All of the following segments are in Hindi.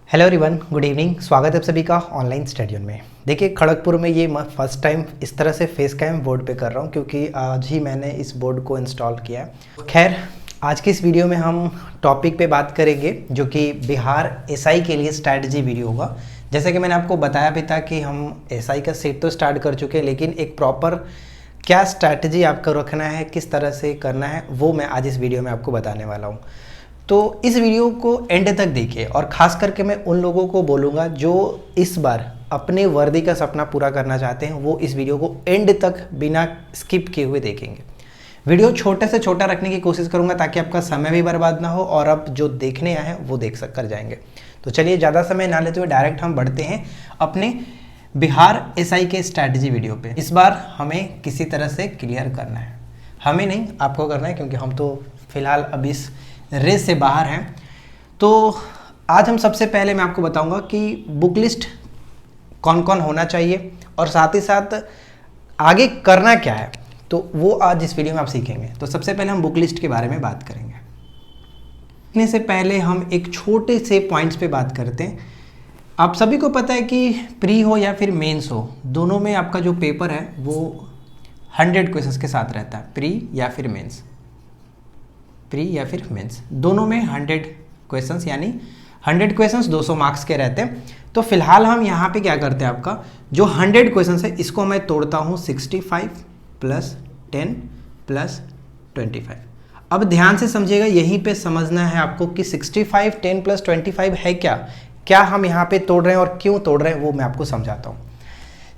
Hello everyone, good evening. स्वागत है आप सभी का ऑनलाइन स्टडी में। देखिए, खड़गपुर में ये मैं फर्स्ट टाइम इस तरह से फेस कैम बोर्ड पे कर रहा हूँ क्योंकि आज ही मैंने इस बोर्ड को इंस्टॉल किया है। खैर, आज की इस वीडियो में हम टॉपिक पे बात करेंगे जो कि बिहार एसआई के लिए स्ट्रैटेजी वीडियो होगा। जैसे कि मैंने आपको बताया भी था कि हम एसआई का सेट तो स्टार्ट कर चुके हैं, लेकिन एक प्रॉपर क्या स्ट्रैटेजी आपको रखना है, किस तरह से करना है, वो मैं आज इस वीडियो में आपको बताने वाला हूँ। तो इस वीडियो को एंड तक देखिए और ख़ास करके मैं उन लोगों को बोलूँगा जो इस बार अपने वर्दी का सपना पूरा करना चाहते हैं, वो इस वीडियो को एंड तक बिना स्किप किए हुए देखेंगे। वीडियो छोटे से छोटा रखने की कोशिश करूँगा ताकि आपका समय भी बर्बाद ना हो और आप जो देखने आए हैं वो देख कर जाएंगे। तो चलिए, ज़्यादा समय ना लेते हुए डायरेक्ट हम बढ़ते हैं अपने बिहार एसआई के स्ट्रैटेजी वीडियो पे। इस बार हमें किसी तरह से क्लियर करना है, हमें नहीं आपको करना है, क्योंकि हम तो फिलहाल अब इस रेस से बाहर हैं। तो आज हम सबसे पहले मैं आपको बताऊंगा कि बुक लिस्ट कौन कौन होना चाहिए और साथ ही साथ आगे करना क्या है, तो वो आज इस वीडियो में आप सीखेंगे। तो सबसे पहले हम बुक लिस्ट के बारे में बात करेंगे। इतने से पहले हम एक छोटे से पॉइंट्स पे बात करते हैं। आप सभी को पता है कि प्री हो या फिर मेंस हो, दोनों में आपका जो पेपर है वो 100 क्वेश्चंस के साथ रहता है। प्री या फिर मेंस, दोनों में 100 क्वेश्चंस, यानी 100 क्वेश्चंस 200 मार्क्स के रहते हैं। तो फिलहाल हम यहाँ पे क्या करते हैं, आपका जो 100 क्वेश्चंस है इसको मैं तोड़ता हूँ 65 + 10 + 25। अब ध्यान से समझिएगा, यहीं पे समझना है आपको कि 65, 10 + 25 है क्या हम यहाँ पे तोड़ रहे हैं और क्यों तोड़ रहे हैं, वो मैं आपको समझाता हूँ।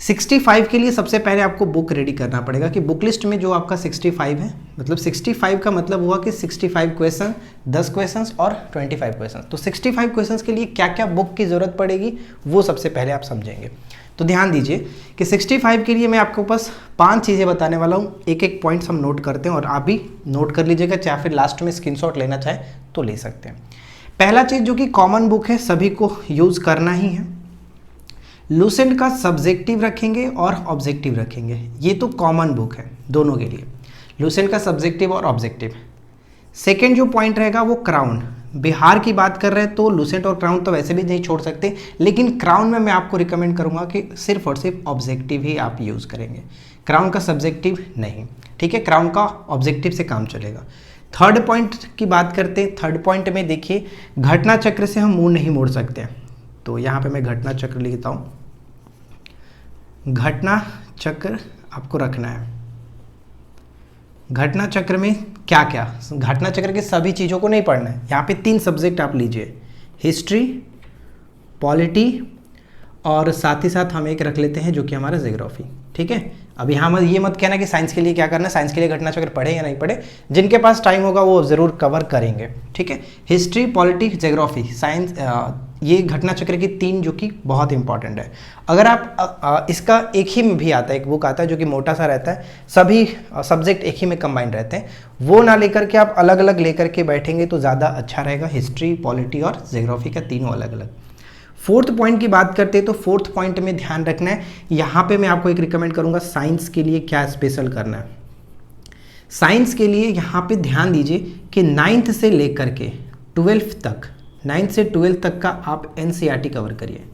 65 के लिए सबसे पहले आपको बुक रेडी करना पड़ेगा कि बुक लिस्ट में जो आपका 65 है, मतलब 65 का मतलब हुआ कि 65 क्वेश्चन, 10 क्वेश्चंस और 25 क्वेश्चन। तो 65 क्वेश्चंस के लिए क्या क्या बुक की ज़रूरत पड़ेगी वो सबसे पहले आप समझेंगे। तो ध्यान दीजिए कि 65 के लिए मैं आपको बस 5 चीज़ें बताने वाला हूँ। एक एक पॉइंट्स हम नोट करते हैं और आप भी नोट कर लीजिएगा, चाहे फिर लास्ट में स्क्रीनशॉट लेना चाहे तो ले सकते हैं। पहला चीज़ जो कि कॉमन बुक है, सभी को यूज़ करना ही है, लूसेंट का सब्जेक्टिव रखेंगे और ऑब्जेक्टिव रखेंगे। ये तो कॉमन बुक है दोनों के लिए, लूसेंट का सब्जेक्टिव और ऑब्जेक्टिव। सेकेंड जो पॉइंट रहेगा वो क्राउन। बिहार की बात कर रहे हैं तो लूसेंट और क्राउन तो वैसे भी नहीं छोड़ सकते, लेकिन क्राउन में मैं आपको रिकमेंड करूंगा कि सिर्फ और सिर्फ ऑब्जेक्टिव ही आप यूज़ करेंगे, क्राउन का सब्जेक्टिव नहीं। ठीक है, क्राउन का ऑब्जेक्टिव से काम चलेगा। थर्ड पॉइंट की बात करते हैं। थर्ड पॉइंट में देखिए, घटना चक्र से हम मुंह नहीं मोड़ सकते, तो यहाँ पे मैं घटना चक्र लिखता हूँ। घटना चक्र आपको रखना है। घटना चक्र में क्या क्या, घटना चक्र के सभी चीज़ों को नहीं पढ़ना है। यहाँ पे 3 सब्जेक्ट आप लीजिए, हिस्ट्री, पॉलिटी और साथ ही साथ हम एक रख लेते हैं जो कि हमारा ज्योग्राफी। ठीक है, अब यहाँ ये मत कहना कि साइंस के लिए क्या करना है, साइंस के लिए घटना चक्र पढ़े या नहीं पढ़े, जिनके पास टाइम होगा वो ज़रूर कवर करेंगे। ठीक है, हिस्ट्री, पॉलिटी, ज्योग्राफी, साइंस, ये घटना चक्र की 3 जो कि बहुत इंपॉर्टेंट है। अगर आप इसका एक ही में भी आता है, एक बुक आता है जो कि मोटा सा रहता है, सभी सब्जेक्ट एक ही में कंबाइंड रहते हैं, वो ना लेकर के आप अलग अलग लेकर के बैठेंगे तो ज़्यादा अच्छा रहेगा। हिस्ट्री, पॉलिटी और ज्योग्राफी का तीनों अलग अलग। फोर्थ पॉइंट की बात करते हैं तो फोर्थ पॉइंट में ध्यान रखना है, यहाँ पे मैं आपको एक रिकमेंड करूँगा साइंस के लिए क्या स्पेशल करना है। साइंस के लिए यहाँ पे ध्यान दीजिए कि 9th से लेकर के 12th तक, 9th से 12th तक का आप एनसीईआरटी कवर करिए,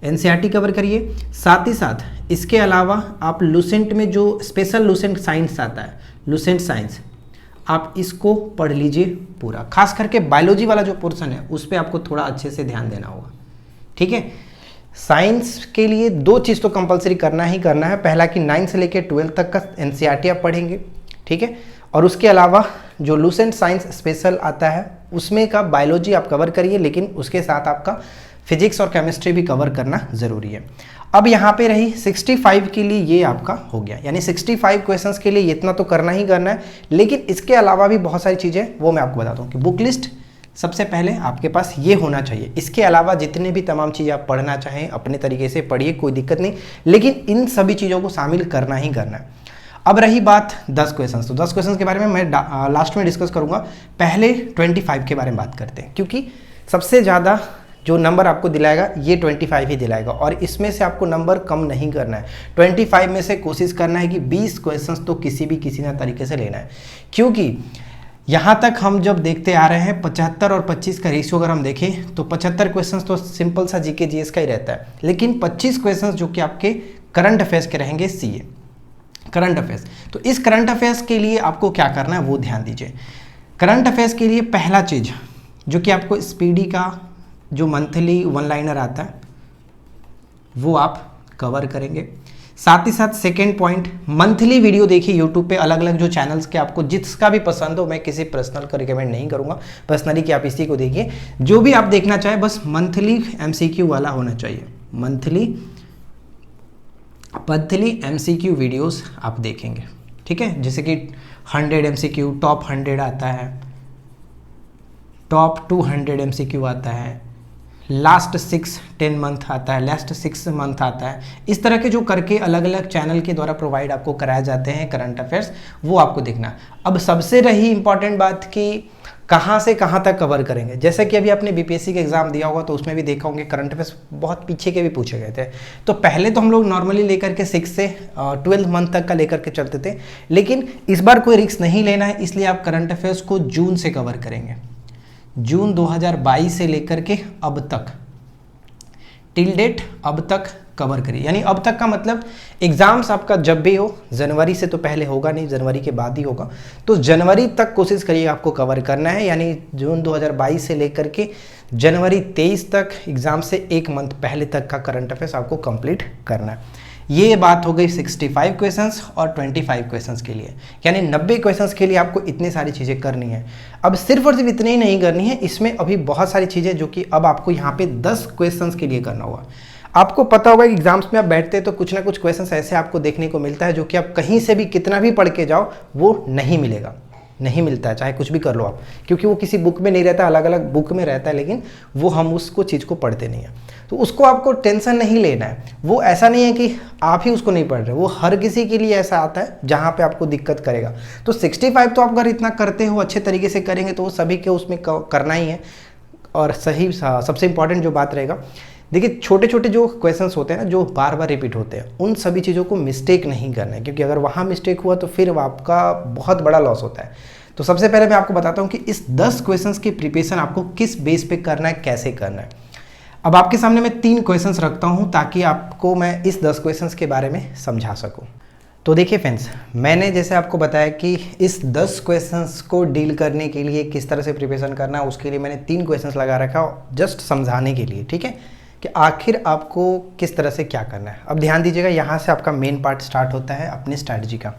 एनसीईआरटी कवर करिए। साथ ही साथ इसके अलावा आप लूसेंट में जो स्पेशल लूसेंट साइंस आता है, लूसेंट साइंस, आप इसको पढ़ लीजिए पूरा। खास करके बायोलॉजी वाला जो पोर्शन है उस पर आपको थोड़ा अच्छे से ध्यान देना होगा। ठीक है, साइंस के लिए 2 चीज़ तो कंपलसरी करना ही करना है। पहला कि 9 से लेकर 12 तक का एनसीईआरटी आप पढ़ेंगे। ठीक है, और उसके अलावा जो लूसेंट साइंस स्पेशल आता है उसमें का बायोलॉजी आप कवर करिए, लेकिन उसके साथ आपका फिजिक्स और केमिस्ट्री भी कवर करना ज़रूरी है। अब यहाँ पे रही 65 के लिए, ये आपका हो गया, यानी 65 क्वेश्चंस के लिए इतना तो करना ही करना है। लेकिन इसके अलावा भी बहुत सारी चीज़ें वो मैं आपको बताता हूँ कि बुक लिस्ट सबसे पहले आपके पास ये होना चाहिए। इसके अलावा जितने भी तमाम चीज़ें आप पढ़ना चाहें अपने तरीके से पढ़िए, कोई दिक्कत नहीं, लेकिन इन सभी चीज़ों को शामिल करना ही करना है। अब रही बात 10 क्वेश्चंस, तो 10 क्वेश्चंस के बारे में मैं लास्ट में डिस्कस करूँगा। पहले 25 के बारे में बात करते हैं, क्योंकि सबसे ज़्यादा जो नंबर आपको दिलाएगा ये 25 ही दिलाएगा और इसमें से आपको नंबर कम नहीं करना है। 25 में से कोशिश करना है कि 20 क्वेश्चंस तो किसी ना तरीके से लेना है, क्योंकि यहाँ तक हम जब देखते आ रहे हैं 75 और 25 का रेशियो अगर हम देखें तो 75 क्वेश्चंस तो सिंपल सा जीके जीएस का ही रहता है, लेकिन 25 क्वेश्चंस जो कि आपके करंट अफेयर्स के रहेंगे, सीए करंट अफेयर्स। तो इस करंट अफेयर्स के लिए आपको क्या करना है वो ध्यान दीजिए। करंट अफेयर्स के लिए पहला चीज़ जो कि आपको स्पीडी का जो मंथली वन लाइनर आता है वो आप कवर करेंगे। साथ ही साथ सेकेंड पॉइंट, मंथली वीडियो देखिए यूट्यूब पे अलग अलग जो चैनल्स के आपको जिसका भी पसंद हो, मैं किसी पर्सनल का रिकमेंड नहीं करूँगा पर्सनली कि आप इसी को देखिए, जो भी आप देखना चाहे बस मंथली एमसीक्यू वाला होना चाहिए। मंथली एमसीक्यू वीडियोस आप देखेंगे, ठीक है। जैसे कि 100 एमसीक्यू, टॉप 100 आता है, टॉप 200 एमसीक्यू आता है, लास्ट 6-10 मंथ आता है, लास्ट 6 मंथ आता है। इस तरह के जो करके अलग अलग चैनल के द्वारा प्रोवाइड आपको कराए जाते हैं करंट अफेयर्स, वो आपको देखना। अब सबसे रही इंपॉर्टेंट बात कि कहाँ से कहाँ तक कवर करेंगे। जैसे कि अभी आपने बीपीएससी का एग्जाम दिया होगा तो उसमें भी देखा होंगे करंट अफेयर्स बहुत पीछे के भी पूछे गए थे। तो पहले तो हम लोग नॉर्मली लेकर के 6 से 12 मंथ तक का लेकर के चलते थे, लेकिन इस बार कोई रिस्क नहीं लेना है, इसलिए आप करंट अफेयर्स को जून से कवर करेंगे। जून 2022 से लेकर के अब तक टिल डेट अब तक कवर करिए। यानी अब तक का मतलब एग्जाम्स आपका जब भी हो, जनवरी से तो पहले होगा नहीं, जनवरी के बाद ही होगा, तो जनवरी तक कोशिश करिए आपको कवर करना है। यानी जून 2022 से लेकर के जनवरी 23 तक, एग्जाम से 1 मंथ पहले तक का करंट अफेयर्स आपको कंप्लीट करना है। ये बात हो गई 65 क्वेश्चंस और 25 क्वेश्चंस के लिए, यानी 90 क्वेश्चंस के लिए आपको इतनी सारी चीज़ें करनी है। अब सिर्फ और सिर्फ इतनी ही नहीं करनी है, इसमें अभी बहुत सारी चीज़ें जो कि अब आपको यहाँ पे 10 क्वेश्चंस के लिए करना होगा। आपको पता होगा कि एग्जाम्स में आप बैठते हैं तो कुछ ना कुछ क्वेश्चंस ऐसे आपको देखने को मिलता है जो कि आप कहीं से भी कितना भी पढ़ के जाओ वो नहीं मिलेगा, नहीं मिलता है, चाहे कुछ भी कर लो आप, क्योंकि वो किसी बुक में नहीं रहता, अलग अलग बुक में रहता है, लेकिन वो हम उसको चीज़ को पढ़ते नहीं हैं। तो उसको आपको टेंशन नहीं लेना है। वो ऐसा नहीं है कि आप ही उसको नहीं पढ़ रहे, वो हर किसी के लिए ऐसा आता है जहाँ पे आपको दिक्कत करेगा। तो 65 तो आप अगर इतना करते हो, अच्छे तरीके से करेंगे तो वो सभी के उसमें करना ही है। और सही सबसे इंपॉर्टेंट जो बात रहेगा, देखिए छोटे छोटे जो क्वेश्चंस होते हैं ना, जो बार बार रिपीट होते हैं, उन सभी चीज़ों को मिस्टेक नहीं करना है, क्योंकि अगर वहाँ मिस्टेक हुआ तो फिर आपका बहुत बड़ा लॉस होता है। तो सबसे पहले मैं आपको बताता हूँ कि इस 10 क्वेश्चंस की प्रिपरेशन आपको किस बेस पे करना है, कैसे करना है। अब आपके सामने मैं 3 क्वेश्चंस रखता हूँ ताकि आपको मैं इस 10 क्वेश्चंस के बारे में समझा सकूँ। तो देखिए फ्रेंड्स, मैंने जैसे आपको बताया कि इस 10 क्वेश्चंस को डील करने के लिए किस तरह से प्रिपरेशन करना है, उसके लिए मैंने 3 क्वेश्चंस लगा रखा जस्ट समझाने के लिए, ठीक है, कि आखिर आपको किस तरह से क्या करना है। अब ध्यान दीजिएगा, यहाँ से आपका मेन पार्ट स्टार्ट होता है अपनी स्ट्रैटेजी का।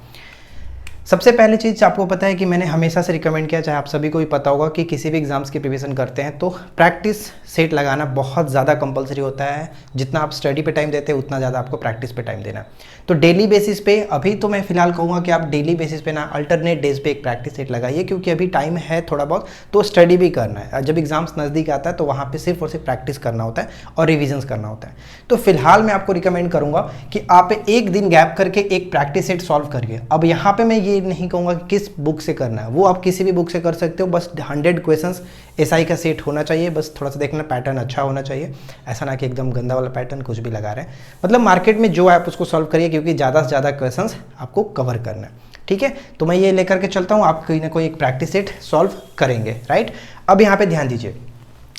सबसे पहली चीज़ आपको पता है कि मैंने हमेशा से रिकमेंड किया, चाहे आप सभी को भी पता होगा कि किसी भी एग्जाम्स की प्रिपरेशन करते हैं तो प्रैक्टिस सेट लगाना बहुत ज़्यादा कंपलसरी होता है। जितना आप स्टडी पे टाइम देते हैं उतना ज़्यादा आपको प्रैक्टिस पे टाइम देना है। तो डेली बेसिस पे, अभी तो मैं फिलहाल कहूँगा कि आप डेली बेसिस पे ना अल्टरनेट डेज पे एक प्रैक्टिस सेट लगाइए, क्योंकि अभी टाइम है थोड़ा बहुत तो स्टडी भी करना है। जब एग्जाम्स नज़दीक आता है तो वहाँ पर सिर्फ और सिर्फ प्रैक्टिस करना होता है और रिविजन्स करना होता है। तो फिलहाल मैं आपको रिकमेंड करूँगा कि आप एक दिन गैप करके एक प्रैक्टिस सेट सॉल्व करिए। अब यहाँ पर मैं ये नहीं कहूँगा कि किस बुक से करना है, वो आप किसी भी बुक से कर सकते हो। बस 100 क्वेश्चंस एसआई का सेट होना चाहिए, बस थोड़ा सा देखना पैटर्न अच्छा होना चाहिए, ऐसा ना कि एकदम गंदा वाला पैटर्न कुछ भी लगा रहे हैं। मतलब मार्केट में जो है आप उसको सॉल्व करिए, क्योंकि ज़्यादा से ज़्यादा क्वेश्चंस आपको कवर करना है, ठीक है। तो मैं ये लेकर के चलता हूँ, आप कोई ना कोई एक प्रैक्टिस सेट सॉल्व करेंगे, राइट। अब यहाँ पे ध्यान दीजिए,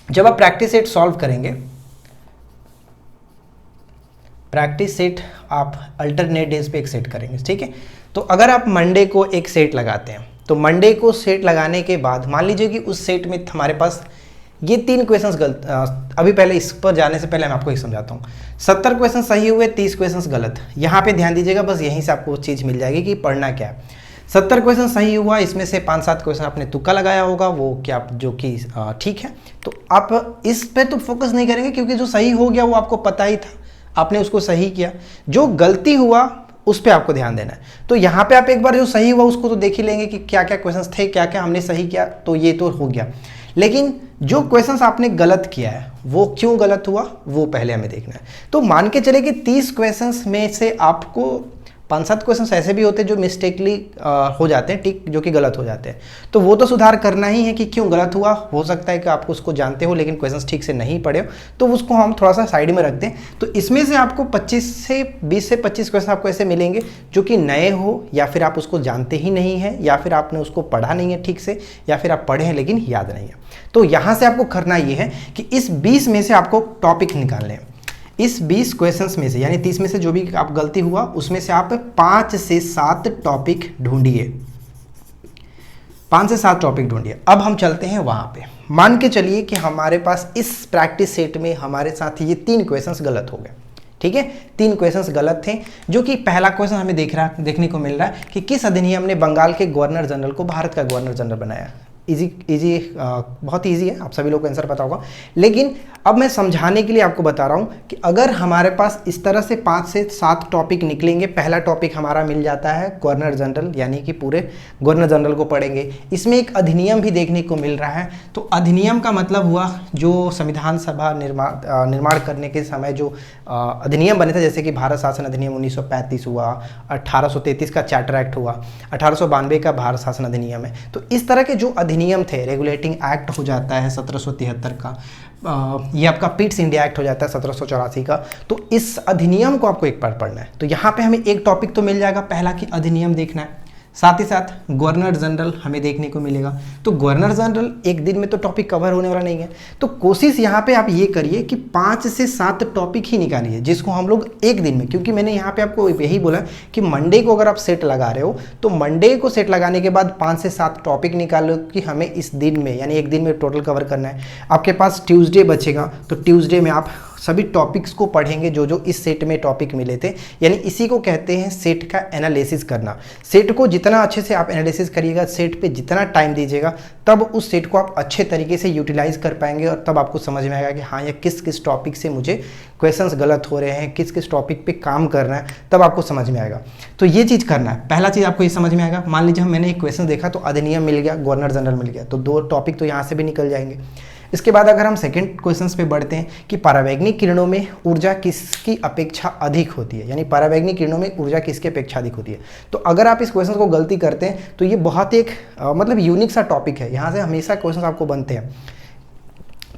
जब आप प्रैक्टिस सेट सॉल्व करेंगे, प्रैक्टिस सेट आप अल्टरनेट डेज पे एक सेट करेंगे, ठीक है। तो अगर आप मंडे को एक सेट लगाते हैं तो मंडे को सेट लगाने के बाद मान लीजिए कि उस सेट में हमारे पास ये 3 क्वेश्चंस गलत, अभी पहले इस पर जाने से पहले मैं आपको एक समझाता हूँ। 70 क्वेश्चन सही हुए, 30 क्वेश्चंस गलत। यहाँ पे ध्यान दीजिएगा, बस यहीं से आपको चीज़ मिल जाएगी कि पढ़ना क्या है। 70 क्वेश्चन सही हुआ, इसमें से 5-7 क्वेश्चन आपने तुक्का लगाया होगा, वो क्या जो कि ठीक है। तो आप इस पर तो फोकस नहीं करेंगे, क्योंकि जो सही हो गया वो आपको पता ही था, आपने उसको सही किया। जो गलती हुआ उस पे आपको ध्यान देना है। तो यहाँ पे आप एक बार जो सही हुआ उसको तो देख ही लेंगे कि क्या क्या क्वेश्चंस थे, क्या क्या हमने सही किया, तो ये तो हो गया। लेकिन जो क्वेश्चंस आपने गलत किया है वो क्यों गलत हुआ वो पहले हमें देखना है। तो मान के चले कि 30 क्वेश्चंस में से आपको 5-7 क्वेश्चन ऐसे भी होते हैं जो मिस्टेकली हो जाते हैं, ठीक, जो कि गलत हो जाते हैं। तो वो तो सुधार करना ही है कि क्यों गलत हुआ। हो सकता है कि आप उसको जानते हो लेकिन क्वेश्चंस ठीक से नहीं पढ़े हो, तो उसको हम थोड़ा सा साइड में रखते हैं। तो इसमें से आपको 20 से 25 क्वेश्चन आपको ऐसे मिलेंगे जो कि नए हो, या फिर आप उसको जानते ही नहीं है, या फिर आपने उसको पढ़ा नहीं है ठीक से, या फिर आप पढ़े हैं लेकिन याद नहीं है। तो यहाँ से आपको करना ये है कि इस 20 में से आपको टॉपिक निकालने हैं। इस 20 क्वेश्चंस में से, यानी 30 में से जो भी आप गलती हुआ उसमें से आप 5 से 7 टॉपिक ढूंढिए। 5 से 7 टॉपिक ढूंढिए। अब हम चलते हैं वहां पे। मान के चलिए कि हमारे पास इस प्रैक्टिस सेट में हमारे साथ ये 3 क्वेश्चंस गलत हो गए, ठीक है। 3 क्वेश्चंस गलत थे, जो कि पहला क्वेश्चन हमें देखने को मिल रहा है कि किस अधिनियम ने बंगाल के गवर्नर जनरल को भारत का गवर्नर जनरल बनाया। इजी बहुत इजी है, आप सभी लोग को आंसर पता होगा। लेकिन अब मैं समझाने के लिए आपको बता रहा हूँ कि अगर हमारे पास इस तरह से 5 से 7 टॉपिक निकलेंगे, पहला टॉपिक हमारा मिल जाता है गवर्नर जनरल, यानी कि पूरे गवर्नर जनरल को पढ़ेंगे। इसमें एक अधिनियम भी देखने को मिल रहा है। तो अधिनियम का मतलब हुआ जो संविधान सभा निर्माण करने के समय जो अधिनियम बने थे, जैसे कि भारत शासन अधिनियम 1935 हुआ, 1833 का चार्टर एक्ट हुआ, 1892 का भारत शासन अधिनियम है। तो इस तरह के जो नियम थे, रेगुलेटिंग एक्ट हो जाता है 1773 का, ये आपका पिट्स इंडिया एक्ट हो जाता है 1784 का। तो इस अधिनियम को आपको एक बार पढ़ना है। तो यहाँ पे हमें एक टॉपिक तो मिल जाएगा, पहला कि अधिनियम देखना है, साथ ही साथ गवर्नर जनरल हमें देखने को मिलेगा। तो गवर्नर जनरल एक दिन में तो टॉपिक कवर होने वाला नहीं है, तो कोशिश यहाँ पे आप ये करिए कि 5 से 7 टॉपिक ही निकालिए, जिसको हम लोग एक दिन में, क्योंकि मैंने यहाँ पे आपको यही बोला कि मंडे को अगर आप सेट लगा रहे हो तो मंडे को सेट लगाने के बाद 5 से 7 टॉपिक निकालो कि हमें इस दिन में, यानी एक दिन में टोटल कवर करना है। आपके पास ट्यूसडे बचेगा, तो ट्यूसडे में आप सभी टॉपिक्स को पढ़ेंगे जो जो इस सेट में टॉपिक मिले थे। यानी इसी को कहते हैं सेट का एनालिसिस करना। सेट को जितना अच्छे से आप एनालिसिस करिएगा, सेट पे जितना टाइम दीजिएगा, तब उस सेट को आप अच्छे तरीके से यूटिलाइज कर पाएंगे, और तब आपको समझ में आएगा कि हाँ, ये किस किस टॉपिक से मुझे क्वेश्चंस गलत हो रहे हैं, किस किस टॉपिक पे काम करना है, तब आपको समझ में आएगा। तो ये चीज़ करना है। पहला चीज़ आपको ये समझ में आएगा। मान लीजिए मैंने एक क्वेश्चन देखा तो अधिनियम मिल गया, गवर्नर जनरल मिल गया, तो 2 टॉपिक तो यहाँ से भी निकल जाएंगे। इसके बाद अगर हम सेकंड क्वेश्चंस पे बढ़ते हैं कि परावैंगिक किरणों में ऊर्जा किसकी अपेक्षा अधिक होती है, यानी परावैंगिक किरणों में ऊर्जा किसकी अपेक्षा अधिक होती है। तो अगर आप इस क्वेश्चन को गलती करते हैं तो ये बहुत एक मतलब यूनिक सा टॉपिक है। यहाँ से हमेशा क्वेश्चन आपको बनते हैं।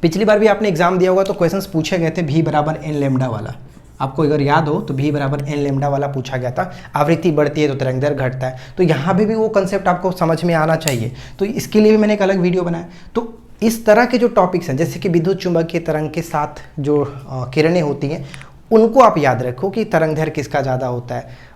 पिछली बार भी आपने एग्जाम दिया होगा तो क्वेश्चन पूछे गए थे V = n लैम्डा वाला, आपको अगर याद हो तो V = n लैम्डा वाला पूछा गया था। आवृत्ति बढ़ती है तो तरंगदैर्घ्य घटता है। तो यहाँ पे भी वो कंसेप्ट आपको समझ में आना चाहिए, तो इसके लिए भी मैंने एक अलग वीडियो बनाया। तो इस तरह के जो टॉपिक्स हैं, जैसे कि विद्युत चुंबकीय तरंग के साथ जो किरणें होती हैं, उनको आप याद रखो कि तरंगदैर्घ्य किसका ज़्यादा होता है,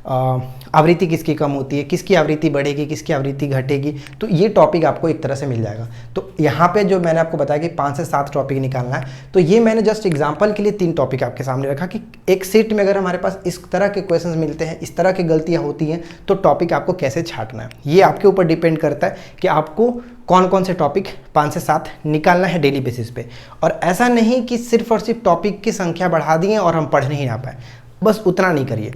आवृत्ति किसकी कम होती है, किसकी आवृत्ति बढ़ेगी, किसकी आवृत्ति घटेगी। तो ये टॉपिक आपको एक तरह से मिल जाएगा। तो यहाँ पे जो मैंने आपको बताया कि 5 से 7 टॉपिक निकालना है, तो ये मैंने जस्ट एग्जांपल के लिए 3 टॉपिक आपके सामने रखा कि एक सेट में अगर हमारे पास इस तरह के क्वेश्चंस मिलते हैं, इस तरह की गलतियाँ होती हैं, तो टॉपिक आपको कैसे छांटना है, ये आपके ऊपर डिपेंड करता है कि आपको कौन कौन से टॉपिक 5 से 7 निकालना है डेली बेसिस पे। और ऐसा नहीं कि सिर्फ और सिर्फ टॉपिक की संख्या बढ़ा दिए और हम पढ़ नहीं आ पाए, बस उतना नहीं करिए।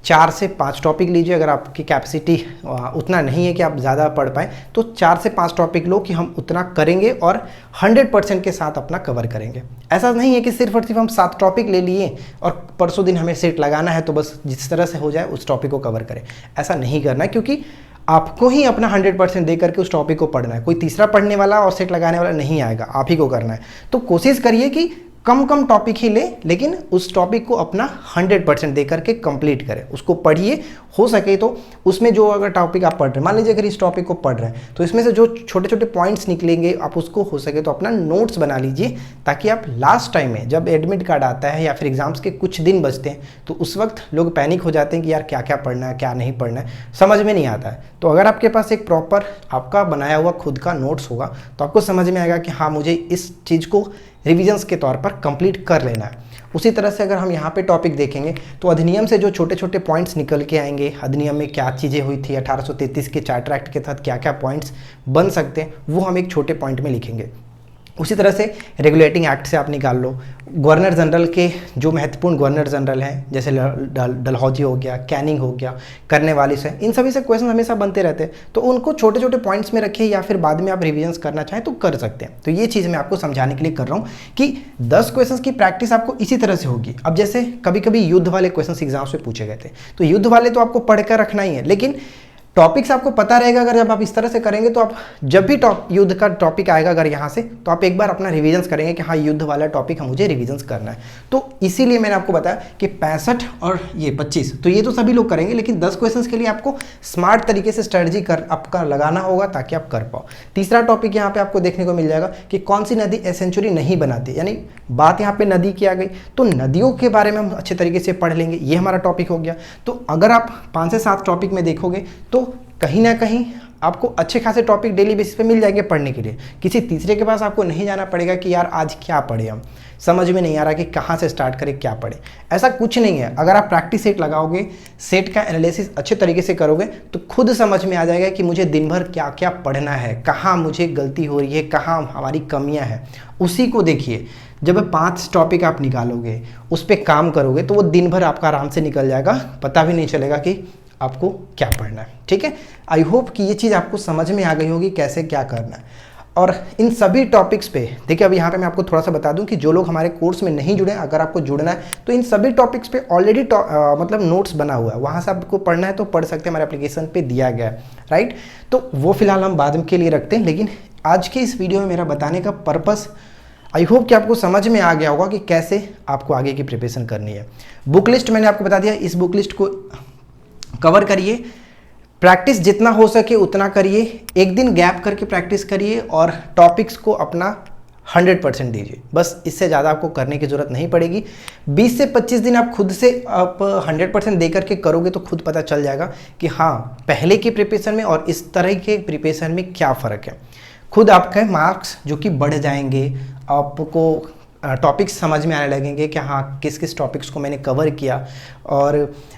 4 से 5 टॉपिक लीजिए। अगर आपकी कैपेसिटी उतना नहीं है कि आप ज़्यादा पढ़ पाएँ, तो 4 से 5 टॉपिक लो कि हम उतना करेंगे और 100% के साथ अपना कवर करेंगे। ऐसा नहीं है कि सिर्फ और सिर्फ हम 7 टॉपिक ले लिए और परसों दिन हमें सेट लगाना है तो बस जिस तरह से हो जाए उस टॉपिक को कवर करें। ऐसा नहीं करना है, क्योंकि आपको ही अपना 100% दे करके उस टॉपिक को पढ़ना है। कोई तीसरा पढ़ने वाला और सेट लगाने वाला नहीं आएगा, आप ही को करना है। तो कोशिश करिए कि कम टॉपिक ही ले, लेकिन उस टॉपिक को अपना 100% दे करके कंप्लीट करें, उसको पढ़िए। हो सके तो उसमें जो अगर टॉपिक आप पढ़ रहे हैं, मान लीजिए अगर इस टॉपिक को पढ़ रहे हैं, तो इसमें से जो छोटे छोटे पॉइंट्स निकलेंगे आप उसको हो सके तो अपना नोट्स बना लीजिए, ताकि आप लास्ट टाइम में जब एडमिट कार्ड आता है या फिर एग्जाम्स के कुछ दिन बचते हैं, तो उस वक्त लोग पैनिक हो जाते हैं कि यार क्या क्या पढ़ना है क्या नहीं पढ़ना है, समझ में नहीं आता है। तो अगर आपके पास एक प्रॉपर आपका बनाया हुआ खुद का नोट्स होगा तो आपको समझ में आएगा कि हाँ, मुझे इस चीज़ को रिविजन्स के तौर पर कंप्लीट कर लेना है। उसी तरह से अगर हम यहाँ पे टॉपिक देखेंगे तो अधिनियम से जो छोटे छोटे पॉइंट्स निकल के आएंगे, अधिनियम में क्या चीज़ें हुई थी, 1833 के चार्टर एक्ट के तहत क्या क्या पॉइंट्स बन सकते हैं, वो हम एक छोटे पॉइंट में लिखेंगे। उसी तरह से रेगुलेटिंग एक्ट से आप निकाल लो, गवर्नर जनरल के जो महत्वपूर्ण गवर्नर जनरल हैं, जैसे डलहौजी हो गया, कैनिंग हो गया, कर्नेवालिस है, इन सभी से क्वेश्चन हमेशा बनते रहते हैं। तो उनको छोटे छोटे पॉइंट्स में रखिए या फिर बाद में आप रिविजन्स करना चाहें तो कर सकते हैं। तो ये चीज़ मैं आपको समझाने के लिए कर रहा हूँ कि 10 क्वेश्चन की प्रैक्टिस आपको इसी तरह से होगी। अब जैसे कभी कभी युद्ध वाले क्वेश्चन एग्जाम्स में पूछे गए थे, तो युद्ध वाले तो आपको पढ़कर रखना ही है, लेकिन टॉपिक्स आपको पता रहेगा। अगर जब आप इस तरह से करेंगे तो आप जब भी युद्ध का टॉपिक आएगा अगर यहाँ से, तो आप एक बार अपना रिवीजन्स करेंगे कि हाँ युद्ध वाला टॉपिक हम मुझे रिवीजन्स करना है। तो इसीलिए मैंने आपको बताया कि 65 और ये 25, तो ये तो सभी लोग करेंगे, लेकिन 10 क्वेश्चंस के लिए आपको स्मार्ट तरीके से स्ट्रेटजी आपका लगाना होगा ताकि आप कर पाओ। तीसरा टॉपिक यहाँ पे आपको देखने को मिल जाएगा कि कौन सी नदी सेंचुरी नहीं बनाती, यानी बात यहाँ पे नदी की आ गई, तो नदियों के बारे में हम अच्छे तरीके से पढ़ लेंगे। ये हमारा टॉपिक हो गया। तो अगर आप 5 से 7 टॉपिक में देखोगे तो कहीं ना कहीं आपको अच्छे खासे टॉपिक डेली बेसिस पे मिल जाएंगे पढ़ने के लिए। किसी तीसरे के पास आपको नहीं जाना पड़ेगा कि यार आज क्या पढ़े, हम समझ में नहीं आ रहा कि कहाँ से स्टार्ट करें, क्या पढ़े। ऐसा कुछ नहीं है। अगर आप प्रैक्टिस सेट लगाओगे, सेट का एनालिसिस अच्छे तरीके से करोगे तो खुद समझ में आ जाएगा कि मुझे दिन भर क्या क्या पढ़ना है, कहाँ मुझे गलती हो रही है, कहाँ हमारी कमियाँ हैं, उसी को देखिए। जब 5 टॉपिक आप निकालोगे, उस पर काम करोगे, तो वो दिन भर आपका आराम से निकल जाएगा, पता भी नहीं चलेगा कि आपको क्या पढ़ना है। ठीक है, आई होप कि ये चीज़ आपको समझ में आ गई होगी कैसे क्या करना है। और इन सभी टॉपिक्स पे देखिए, अब यहाँ पे मैं आपको थोड़ा सा बता दूं कि जो लोग हमारे कोर्स में नहीं जुड़े, अगर आपको जुड़ना है तो इन सभी टॉपिक्स पे ऑलरेडी मतलब नोट्स बना हुआ है, वहाँ से आपको पढ़ना है तो पढ़ सकते हैं, हमारे एप्लीकेशन पे दिया गया है, राइट। तो वो फिलहाल हम बाद के लिए रखते हैं, लेकिन आज के इस वीडियो में मेरा बताने का पर्पस आई होप कि आपको समझ में आ गया होगा कि कैसे आपको आगे की प्रिपरेशन करनी है। बुक लिस्ट मैंने आपको बता दिया, इस बुक लिस्ट को कवर करिए, प्रैक्टिस जितना हो सके उतना करिए, एक दिन गैप करके प्रैक्टिस करिए और टॉपिक्स को अपना 100% दीजिए। बस इससे ज़्यादा आपको करने की ज़रूरत नहीं पड़ेगी। 20 से 25 दिन आप खुद से आप 100% दे करके करोगे तो खुद पता चल जाएगा कि हाँ पहले की प्रिपरेशन में और इस तरह के प्रिपरेशन में क्या फ़र्क है। खुद आपके मार्क्स जो कि बढ़ जाएंगे, आपको टॉपिक्स समझ में आने लगेंगे कि हाँ किस किस टॉपिक्स को मैंने कवर किया। और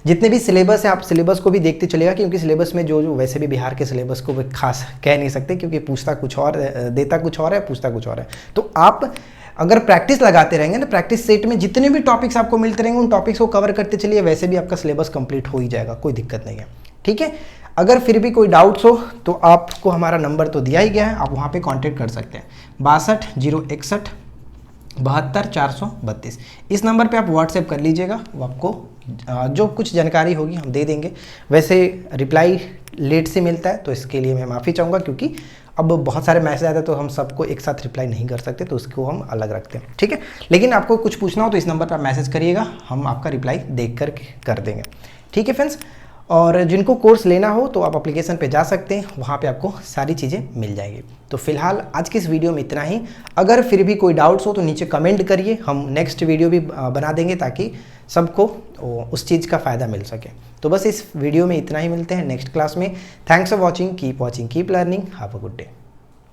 जितने भी सिलेबस है आप सिलेबस को भी देखते चलेगा, क्योंकि सिलेबस में जो वैसे भी बिहार के सिलेबस को खास कह नहीं सकते, क्योंकि पूछता कुछ और, देता कुछ और है, पूछता कुछ और है। तो आप अगर प्रैक्टिस लगाते रहेंगे ना, प्रैक्टिस सेट में जितने भी टॉपिक्स आपको मिलते रहेंगे उन टॉपिक्स को कवर करते चलिए, वैसे भी आपका सिलेबस कंप्लीट हो ही जाएगा, कोई दिक्कत नहीं है। ठीक है, अगर फिर भी कोई डाउट्स हो तो आपको हमारा नंबर तो दिया ही गया है, आप वहाँ पे कांटेक्ट कर सकते हैं 62 061 72 432। इस नंबर पे आप व्हाट्सएप कर लीजिएगा, वो आपको जो कुछ जानकारी होगी हम दे देंगे। वैसे रिप्लाई लेट से मिलता है तो इसके लिए मैं माफ़ी चाहूँगा, क्योंकि अब बहुत सारे मैसेज आते हैं तो हम सबको एक साथ रिप्लाई नहीं कर सकते, तो उसको हम अलग रखते हैं। ठीक है, लेकिन आपको कुछ पूछना हो तो इस नंबर पर आप मैसेज करिएगा, हम आपका रिप्लाई देख कर कर देंगे। ठीक है फ्रेंड्स, और जिनको कोर्स लेना हो तो आप एप्लीकेशन पे जा सकते हैं, वहाँ पे आपको सारी चीज़ें मिल जाएंगी। तो फिलहाल आज की इस वीडियो में इतना ही। अगर फिर भी कोई डाउट्स हो तो नीचे कमेंट करिए, हम नेक्स्ट वीडियो भी बना देंगे ताकि सबको उस चीज़ का फ़ायदा मिल सके। तो बस इस वीडियो में इतना ही, मिलते हैं नेक्स्ट क्लास में। Thanks for watching, keep learning, have a good day.